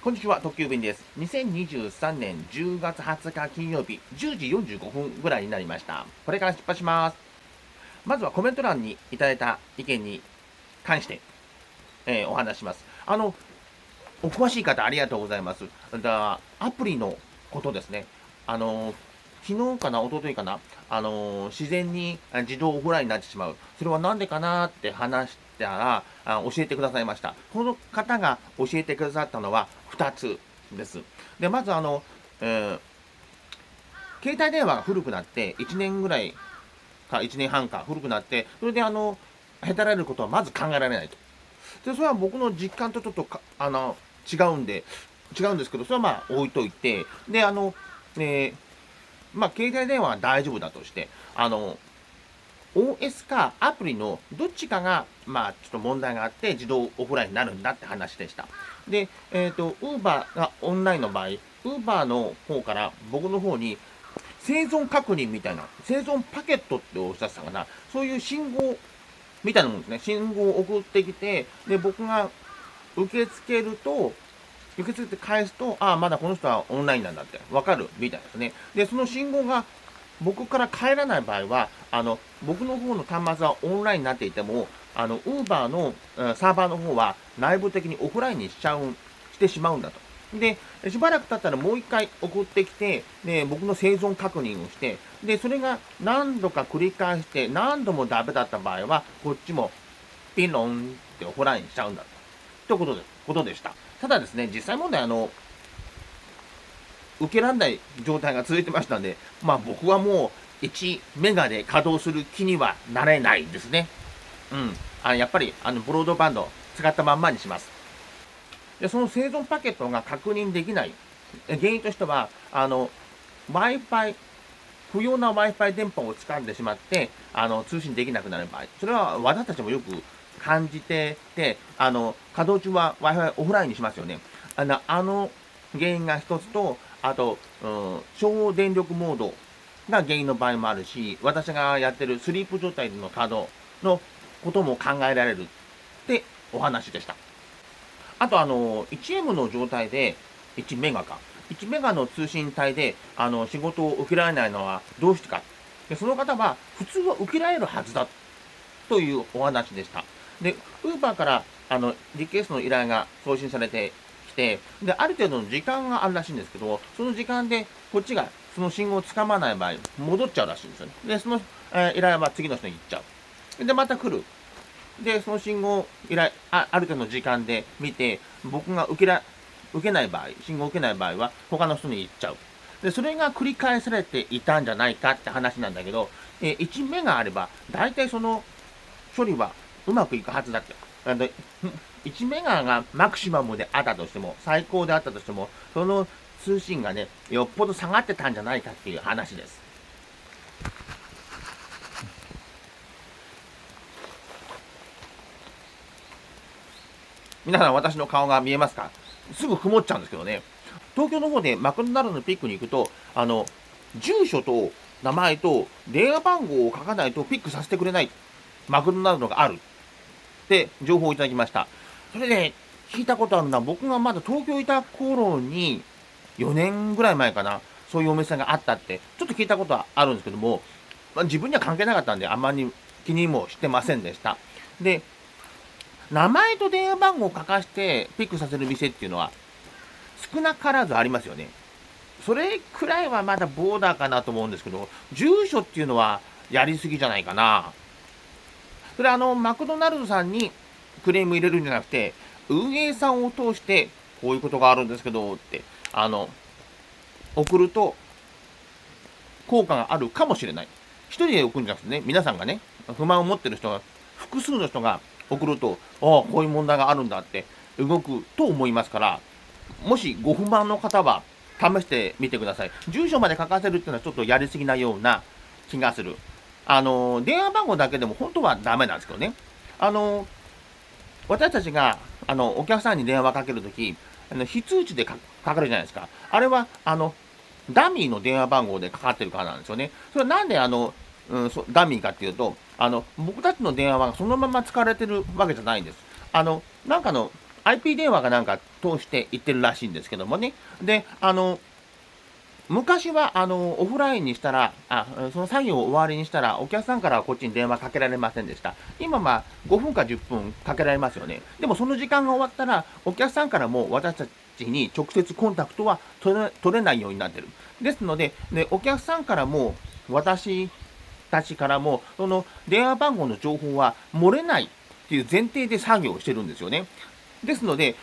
こんにちは、特急便です。2023年10月20日金曜日、10時45分ぐらいになりました。これから出発します。まずはコメント欄にいただいた意見に関して、お話しします。お詳しい方ありがとうございます。アプリのことですね。昨日かな、一昨日かな、自然に自動オフラインになってしまう。それはなんでかなって話したら、教えてくださいました。この方が教えてくださったのは2つです。で、まず携帯電話が古くなって1年ぐらいか1年半か古くなって、それでへたられることはまず考えられないと。で、それは僕の実感とちょっと違うんで、違うんですけど、それはまあ置いといて、で、えー携帯電話は大丈夫だとして、OS かアプリのどっちかが、ちょっと問題があって自動オフラインになるんだって話でした。で、Uber がオンラインの場合、Uber の方から僕の方に生存確認みたいな、生存パケットっておっしゃってたかな、そういう信号みたいなもんですね。信号を送ってきて、で、僕が受け付けると、受け付けて返すと、まだこの人はオンラインなんだってわかるみたいですね。で、その信号が僕から帰らない場合は、僕の方の端末はオンラインになっていても、Uber のサーバーの方は内部的にオフラインにしてしまうんだと。で、しばらく経ったらもう一回送ってきて、で、僕の生存確認をして、で、それが何度か繰り返して、何度もダメだった場合は、こっちもピロンってオフラインしちゃうんだと。ということでした。ただですね、実際問題、受けられない状態が続いてましたんで、僕はもう1メガで稼働する気にはなれないですね。うん。やっぱり、ブロードバンド使ったまんまにします。で、その生存パケットが確認できない。原因としては、Wi-Fi、不要な Wi-Fi 電波を掴んでしまって、通信できなくなる場合。それは私たちもよく感じてて、稼働中は Wi-Fi オフラインにしますよね。原因が一つと、あと、省電力モードが原因の場合もあるし、私がやってるスリープ状態での稼働のことも考えられるってお話でした。あと1M の状態で、1メガか。1メガの通信帯で、仕事を受けられないのはどうしてか。で、その方は、普通は受けられるはずだ。というお話でした。で、Uber から、リクエストの依頼が送信されてきて、で、ある程度の時間があるらしいんですけど、その時間で、こっちがその信号をつかまない場合、戻っちゃうらしいんですよね。で、その、依頼は次の人に行っちゃう。で、また来る。で、その信号依頼、ある程度の時間で見て、僕が受けない場合、信号を受けない場合は、他の人に行っちゃう。で、それが繰り返されていたんじゃないかって話なんだけど、1目があれば、大体その処理はうまくいくはずだって。1メガがマクシマムであったとしても、最高であったとしても、その通信がね、よっぽど下がってたんじゃないかっていう話です。皆さん、私の顔が見えますか？すぐ曇っちゃうんですけどね。東京の方でマクドナルドのピックに行くと、住所と名前と電話番号を書かないとピックさせてくれないマクドナルドがあるって情報をいただきました。それで、聞いたことあるのは、僕がまだ東京いた頃に、4年ぐらい前かな、そういうお店があったって、ちょっと聞いたことはあるんですけども、自分には関係なかったんで、あんまり気にもしてませんでした。で、名前と電話番号を書かしてピックさせる店っていうのは、少なからずありますよね。それくらいはまだボーダーかなと思うんですけど、住所っていうのはやりすぎじゃないかな。それマクドナルドさんにクレーム入れるんじゃなくて、運営さんを通して、こういうことがあるんですけど、って、送ると、効果があるかもしれない。一人で送るんじゃなくてね、皆さんがね、不満を持ってる人が、複数の人が送ると、こういう問題があるんだって動くと思いますから、もしご不満の方は、試してみてください。住所まで書かせるっていうのはちょっとやりすぎなような気がする。電話番号だけでも本当はダメなんですけどね。私たちが、お客さんに電話かけるとき、非通知でかかるじゃないですか。あれは、ダミーの電話番号でかかってるからなんですよね。それはなんで、ダミーかっていうと、僕たちの電話はそのまま使われてるわけじゃないんです。なんかの IP 電話がなんか通して行ってるらしいんですけどもね。で、昔はオフラインにしたら、その作業を終わりにしたら、お客さんからはこっちに電話かけられませんでした。今5分か10分かけられますよね。でもその時間が終わったら、お客さんからも私たちに直接コンタクトは取れないようになってる。ですので、お客さんからも、私たちからも、その電話番号の情報は漏れないっていう前提で作業をしてるんですよね。ですので、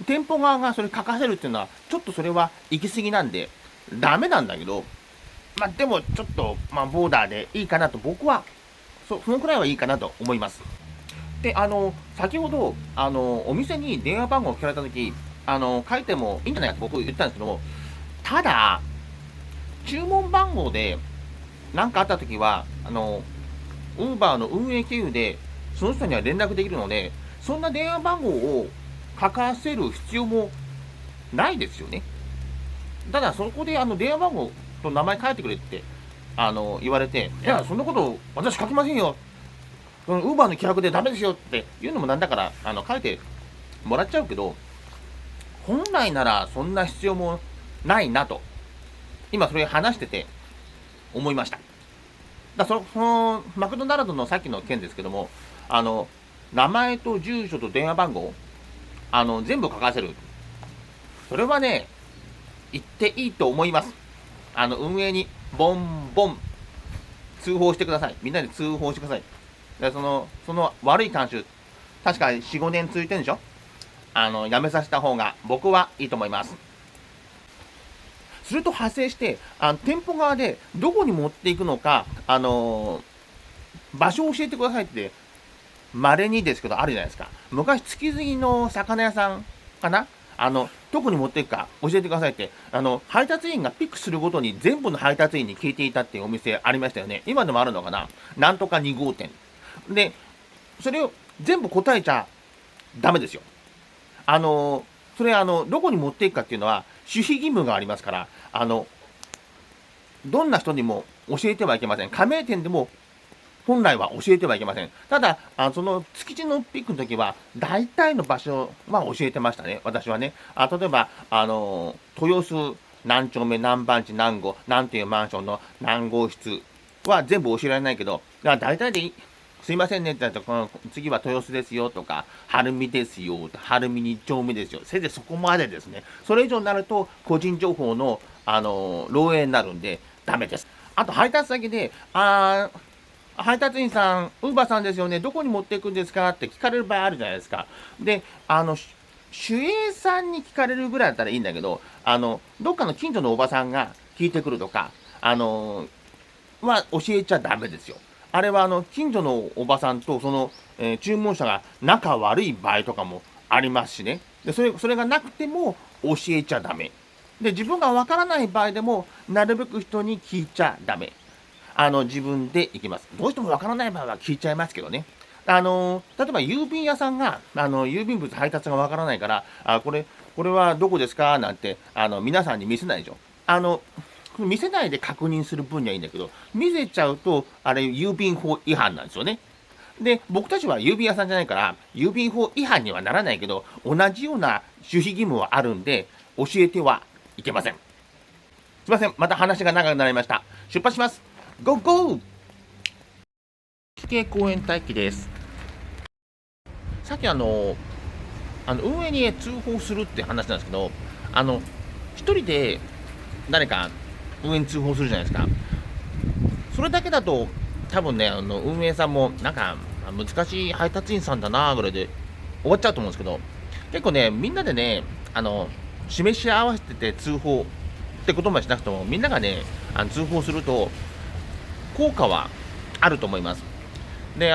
店舗側がそれ書かせるっていうのは、ちょっとそれは行き過ぎなんで、ダメなんだけど、でもちょっと、ボーダーでいいかなと、僕は、そのくらいはいいかなと思います。で、先ほど、お店に電話番号を聞かれたとき、書いてもいいんじゃないかと僕言ったんですけども、ただ、注文番号で何かあったときは、ウーバーの運営経由で、その人には連絡できるので、そんな電話番号を書かせる必要もないですよね。ただ、そこで電話番号と名前書いてくれって言われて、いや、そんなこと私書きませんよ。ウーバーの規約でダメですよっていうのもなんだから書いてもらっちゃうけど、本来ならそんな必要もないなと、今それ話してて思いました。そのマクドナルドのさっきの件ですけども、名前と住所と電話番号、全部書かせる。それはね、言っていいと思います。運営にボンボン通報してください。みんなで通報してください。でその悪い慣習、確か4、5年続いてるんでしょ。やめさせた方が僕はいいと思います。すると派生して、店舗側でどこに持っていくのか、場所を教えてくださいって、稀にですけどあるじゃないですか。昔、築地の魚屋さんかな、どこに持っていくか教えてくださいって、配達員がピックするごとに全部の配達員に聞いていたっていうお店ありましたよね。今でもあるのかな、なんとか2号店。で、それを全部答えちゃダメですよ。それどこに持っていくかっていうのは、守秘義務がありますから、どんな人にも教えてはいけません。加盟店でも本来は教えてはいけません。ただ、その築地のピックの時は、大体の場所は教えてましたね、私はね。例えば、豊洲何丁目何番地何号、何ていうマンションの何号室は全部教えられないけど、大体でいい。すいませんねって言ったら、次は豊洲ですよとか、晴海ですよ、晴海2丁目ですよ。せいぜいそこまでですね。それ以上になると、個人情報の、漏洩になるんで、ダメです。あと、配達先で、配達員さん、ウーバーさんですよね、どこに持っていくんですかって聞かれる場合あるじゃないですか。で、守衛さんに聞かれるぐらいだったらいいんだけど、どっかの近所のおばさんが聞いてくるとか、は教えちゃダメですよ。あれは近所のおばさんとその、注文者が仲悪い場合とかもありますしね。で、それがなくても教えちゃダメ。で、自分がわからない場合でも、なるべく人に聞いちゃダメ。自分で行きます。どうしてもわからない場合は聞いちゃいますけどね。例えば郵便屋さんが、郵便物配達がわからないから、これはどこですかなんて、皆さんに見せないでしょ。見せないで確認する分にはいいんだけど、見せちゃうと、郵便法違反なんですよね。で、僕たちは郵便屋さんじゃないから、郵便法違反にはならないけど、同じような守秘義務はあるんで、教えてはいけません。すいません。また話が長くなりました。出発します。ゴーゴー！危険公園待機です。さっき運営に通報するって話なんですけど、一人で誰か運営に通報するじゃないですか。それだけだと、多分ね、運営さんも、なんか、難しい配達員さんだなぐらいで終わっちゃうと思うんですけど、結構ね、みんなでね、示し合わせてて通報ってことまでしなくても、みんながね、通報すると、効果はあると思います。で、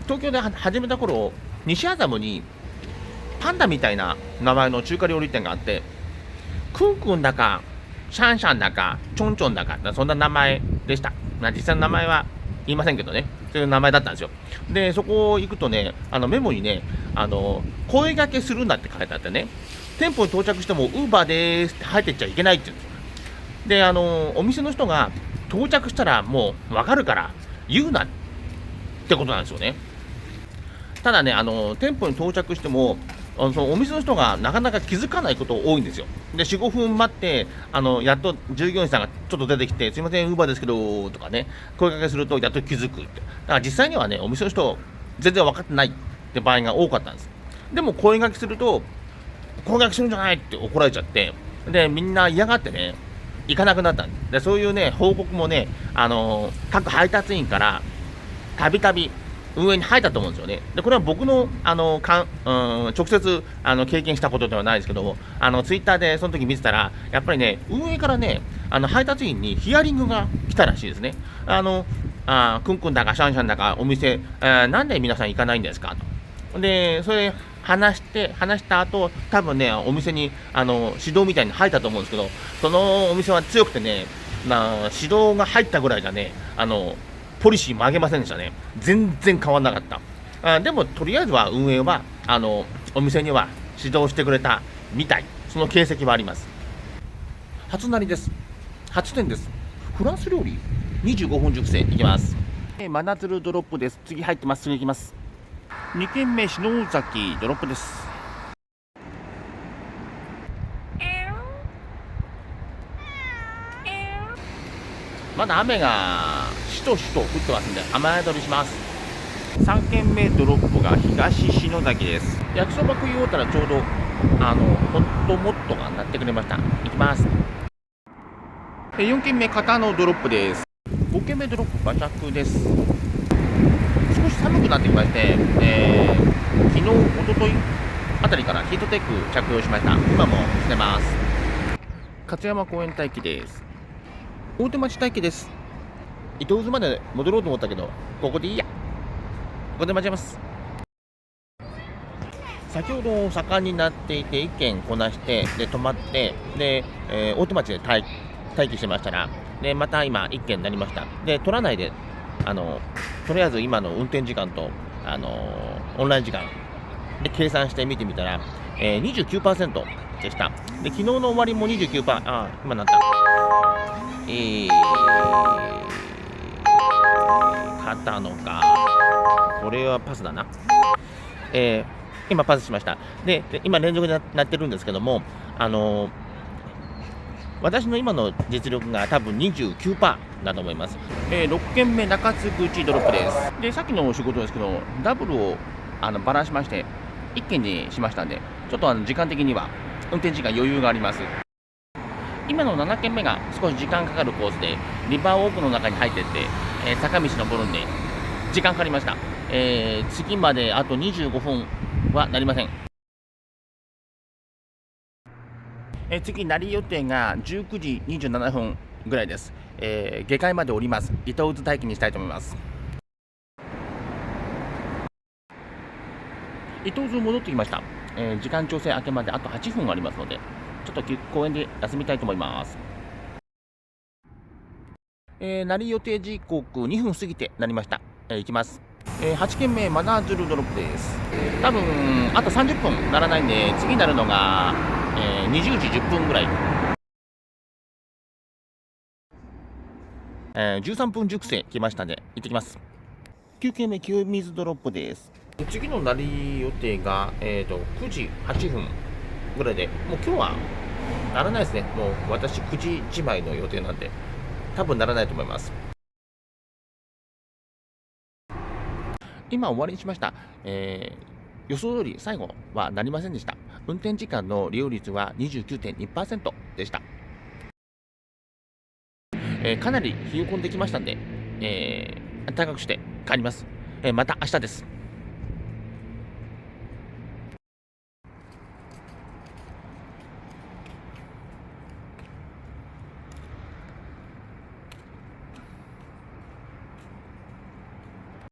東京で始めた頃、西麻布にパンダみたいな名前の中華料理店があって、クンクンだか、シャンシャンだか、チョンチョンだか、そんな名前でした。実際の名前は言いませんけどね、そういう名前だったんですよ。で、そこ行くとね、メモにね、声掛けするなって書いてあってね、店舗に到着しても、ウーバーでーすって入ってっちゃいけないって言うんですよ。で、お店の人が、到着したらもう分かるから言うなってことなんですよね。ただね、店舗に到着しても、そのお店の人がなかなか気づかないこと多いんですよ。で、4、5分待って、やっと従業員さんがちょっと出てきて、すいません、ウーバーですけど、とかね、声かけすると、やっと気づくって。だから実際にはね、お店の人、全然分かってないって場合が多かったんです。でも、声かけすると、声かけするんじゃないって怒られちゃって、で、みんな嫌がってね、行かなくなったんです。で、そういうね、報告もね、各配達員から、たびたび、運営に入ったと思うんですよね。で、これは僕の、直接、経験したことではないですけども、ツイッターでその時見てたら、やっぱりね、運営からね、配達員にヒアリングが来たらしいですね。くんくんだかシャンシャンだかお店、なんで皆さん行かないんですかと。で、それ話した後、多分ね、お店に、指導みたいに入ったと思うんですけど、そのお店は強くてね、指導が入ったぐらいじゃね、ポリシー曲げませんでしたね。全然変わらなかった。でも、とりあえずは運営は、お店には指導してくれたみたい。その形跡はあります。初なりです。初店です。フランス料理 ?25 分熟成いきます。真鶴ドロップです。次入ってます。次行きます。2軒目、篠崎ドロップです。まだ雨がしとしと降ってますんで、雨宿りします。3軒目ドロップが東篠崎です。焼きそば食い終わったらちょうど、ホットモットが鳴ってくれました。行きます。4軒目、片野ドロップです。5軒目ドロップ、馬着です。少し寒くなってきまして、昨日、おとといあたりからヒートテック着用しました。今もしてます。勝山公園待機です。大手町待機です。糸渦まで戻ろうと思ったけど、ここでいいや。ここで待ちます。先ほど盛んになっていて、1軒こなして、で、止まって、で、大手町で待機してましたら、で、また今、1軒になりました。で、取らないで、とりあえず今の運転時間と、オンライン時間で計算して見てみたら、29% でした。で、昨日の終わりも29%、今なった。片野か。これはパスだな。今パスしました。で今連続でなってるんですけども、私の今の実力が多分 29% だと思います。6軒目中津口ドロップです。で、さっきの仕事ですけど、ダブルをバラしまして、1軒にしましたんで、ちょっと時間的には運転時間余裕があります。今の7軒目が少し時間かかるコースで、リバーウォークの中に入っていって、坂道登るんで、時間かかりました。次まであと25分はなりません。次、なり予定が19時27分ぐらいです。下界まで降ります。糸渦待機にしたいと思います。糸渦戻ってきました。時間調整明けまであと8分ありますので、ちょっと公園で休みたいと思います。なり予定時刻2分過ぎてなりました。行きます。8軒目、真鶴ドロップです。多分あと30分ならないんで、次になるのが、20時10分ぐらい。13分熟成来ましたんで、行ってきます。9軒目、清水ドロップです。次のなり予定が、9時8分ぐらいで、もう今日はならないですね。もう私9時1枚の予定なんで、多分ならないと思います。今終わりにしました。予想通り最後はなりませんでした。運転時間の利用率は 29.2% でした。かなり冷え込んできましたんで、暖かくして帰ります。また明日です。